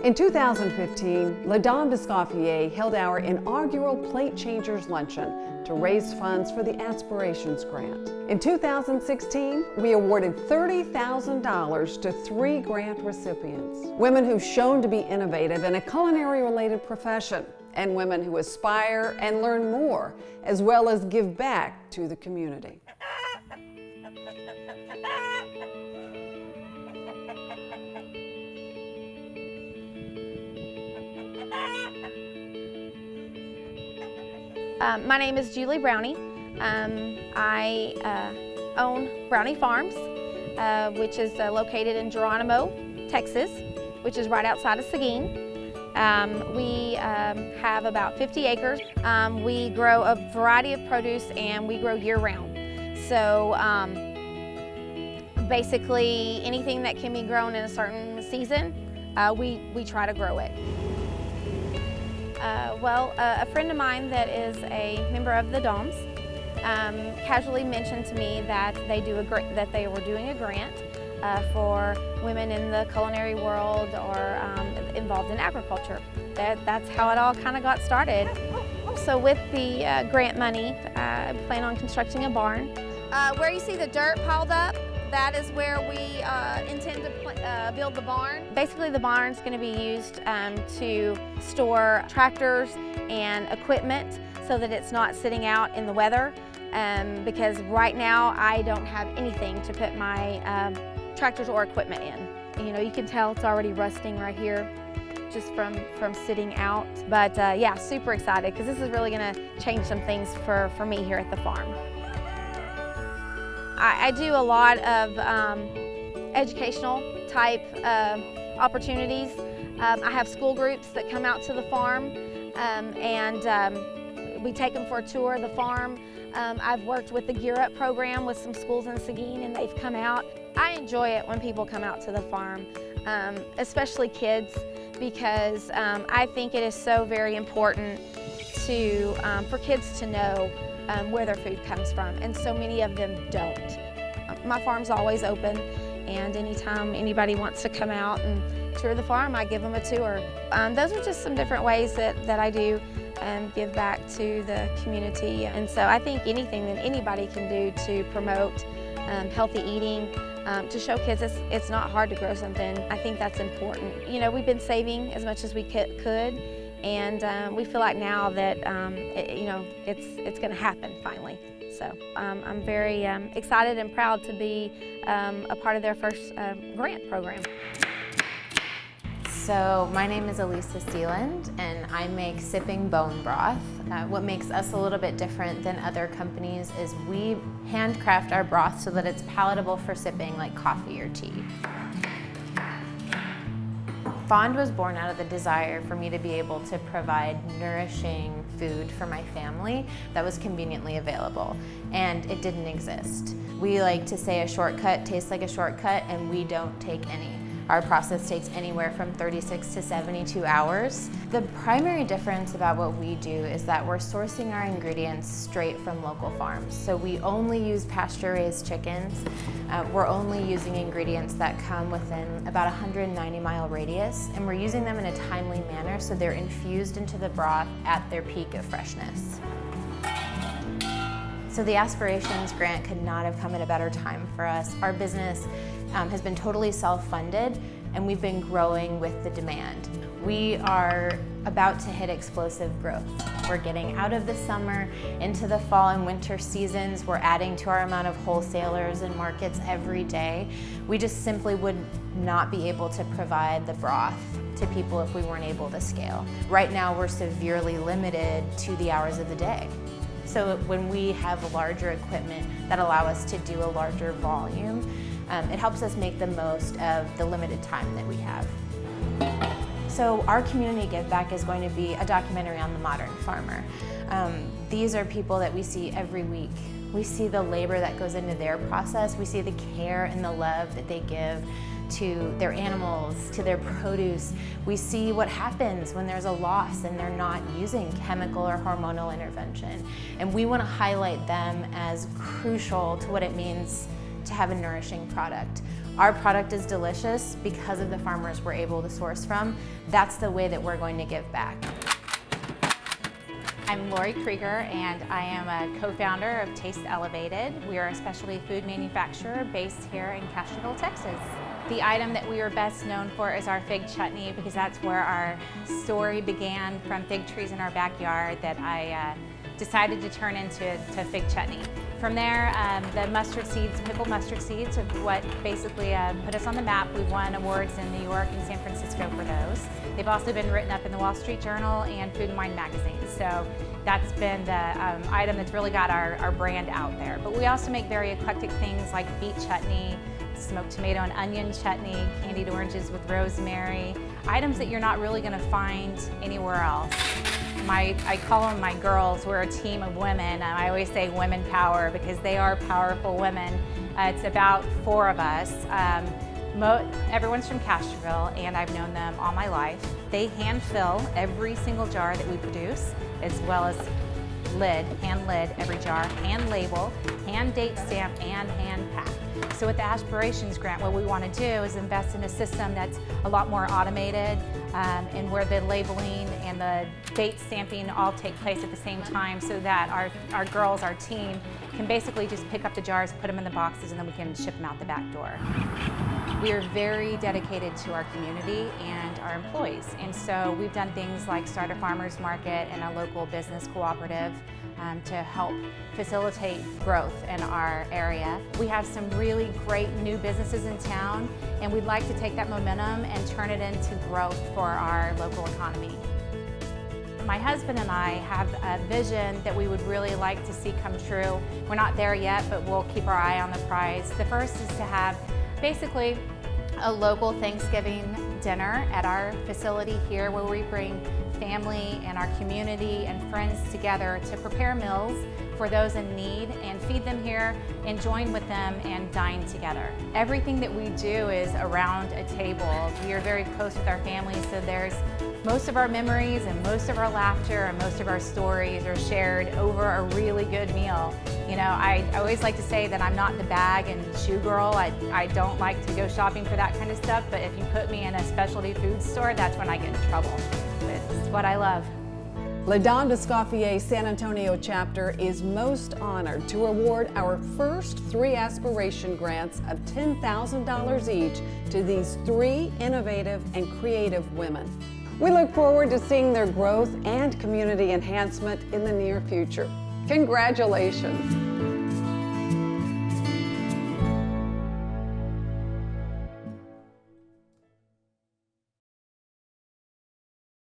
In 2015, La Dame d'Escoffier held our inaugural Plate Changers Luncheon to raise funds for the Aspirations Grant. In 2016, we awarded $30,000 to 3 grant recipients, women who've shown to be innovative in a culinary-related profession, and women who aspire and learn more, as well as give back to the community. My name is Julie Brownie. I own Brownie Farms, which is located in Geronimo, Texas, which is right outside of Seguin. We have about 50 acres. We grow a variety of produce and we grow year-round. So basically anything that can be grown in a certain season, we try to grow it. A friend of mine that is a member of the Dames casually mentioned to me that they were doing a grant for women in the culinary world or involved in agriculture. That's how it all kind of got started. So with the grant money, I plan on constructing a barn. Where you see the dirt piled up, that is where we intend to build the barn. Basically, the barn's going to be used to store tractors and equipment so that it's not sitting out in the weather. Because right now, I don't have anything to put my tractors or equipment in. You know, you can tell it's already rusting right here just from sitting out. But yeah, super excited because this is really going to change some things for me here at the farm. I do a lot of educational type opportunities. I have school groups that come out to the farm and we take them for a tour of the farm. I've worked with the Gear Up program with some schools in Seguin and they've come out. I enjoy it when people come out to the farm, especially kids, because I think it is so very important for kids to know where their food comes from, and so many of them don't. My farm's always open, and anytime anybody wants to come out and tour the farm, I give them a tour. Those are just some different ways that I do give back to the community, and so I think anything that anybody can do to promote healthy eating, to show kids it's not hard to grow something, I think that's important. You know, we've been saving as much as we could. And we feel like now that it's going to happen finally. So I'm very excited and proud to be a part of their first grant program. So my name is Elisa Sealand and I make sipping bone broth. What makes us a little bit different than other companies is we handcraft our broth so that it's palatable for sipping like coffee or tea. Fond was born out of the desire for me to be able to provide nourishing food for my family that was conveniently available, and it didn't exist. We like to say a shortcut tastes like a shortcut, and we don't take any. Our process takes anywhere from 36 to 72 hours. The primary difference about what we do is that we're sourcing our ingredients straight from local farms. So we only use pasture-raised chickens. We're only using ingredients that come within about a 190-mile radius, and we're using them in a timely manner so they're infused into the broth at their peak of freshness. So the Aspirations Grant could not have come at a better time for us. Our business has been totally self-funded, and we've been growing with the demand. We are about to hit explosive growth. We're getting out of the summer into the fall and winter seasons. We're adding to our amount of wholesalers and markets every day. We just simply would not be able to provide the broth to people if we weren't able to scale. Right now, we're severely limited to the hours of the day. So when we have larger equipment that allow us to do a larger volume, it helps us make the most of the limited time that we have. So our community give back is going to be a documentary on the modern farmer. These are people that we see every week. We see the labor that goes into their process. We see the care and the love that they give to their animals, to their produce. We see what happens when there's a loss and they're not using chemical or hormonal intervention. And we want to highlight them as crucial to what it means to have a nourishing product. Our product is delicious because of the farmers we're able to source from. That's the way that we're going to give back. I'm Lori Krieger, and I am a co-founder of Taste Elevated. We are a specialty food manufacturer based here in Castroville, Texas. The item that we are best known for is our fig chutney, because that's where our story began, from fig trees in our backyard that I decided to turn into fig chutney. From there, the mustard seeds, pickled mustard seeds, are what basically put us on the map. We've won awards in New York and San Francisco for those. They've also been written up in the Wall Street Journal and Food and Wine magazine. So that's been the item that's really got our brand out there. But we also make very eclectic things like beet chutney, smoked tomato and onion chutney, candied oranges with rosemary, items that you're not really gonna find anywhere else. I call them my girls. We're a team of women. I always say women power because they are powerful women. It's about 4 of us. Everyone's from Castroville, and I've known them all my life. They hand fill every single jar that we produce, as well as hand lid every jar, hand label, hand date stamp, and hand pack. So with the Aspirations Grant, what we want to do is invest in a system that's a lot more automated, and where the labeling and the date stamping all take place at the same time, so that our girls, our team, can basically just pick up the jars, put them in the boxes, and then we can ship them out the back door. We are very dedicated to our community and our employees, and so we've done things like start a farmers market and a local business cooperative to help facilitate growth in our area. We have some really great new businesses in town, and we'd like to take that momentum and turn it into growth for our local economy. My husband and I have a vision that we would really like to see come true. We're not there yet, but we'll keep our eye on the prize. The first is to have basically a local Thanksgiving dinner at our facility here, where we bring family and our community and friends together to prepare meals for those in need and feed them here and join with them and dine together. Everything that we do is around a table. We are very close with our families, so there's most of our memories and most of our laughter and most of our stories are shared over a really good meal. You know, I always like to say that I'm not the bag and shoe girl. I don't like to go shopping for that kind of stuff, but if you put me in a specialty food store, that's when I get in trouble. It's what I love. La Dame d'Escoffier San Antonio chapter is most honored to award our first 3 aspiration grants of $10,000 each to these 3 innovative and creative women. We look forward to seeing their growth and community enhancement in the near future. Congratulations.